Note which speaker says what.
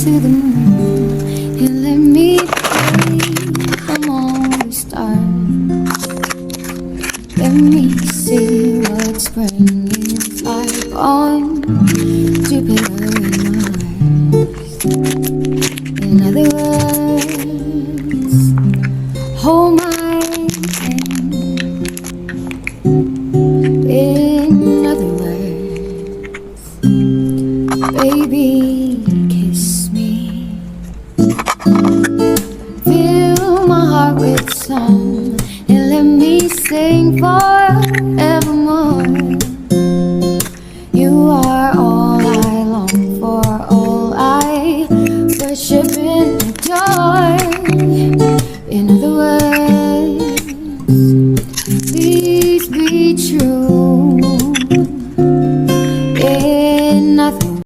Speaker 1: to the moon and let me be among the stars. Let me see what spring is like on Jupiter and Mars. In other words, hold my hand. In other words, baby, kiss me. Fill my heart with song and let me sing for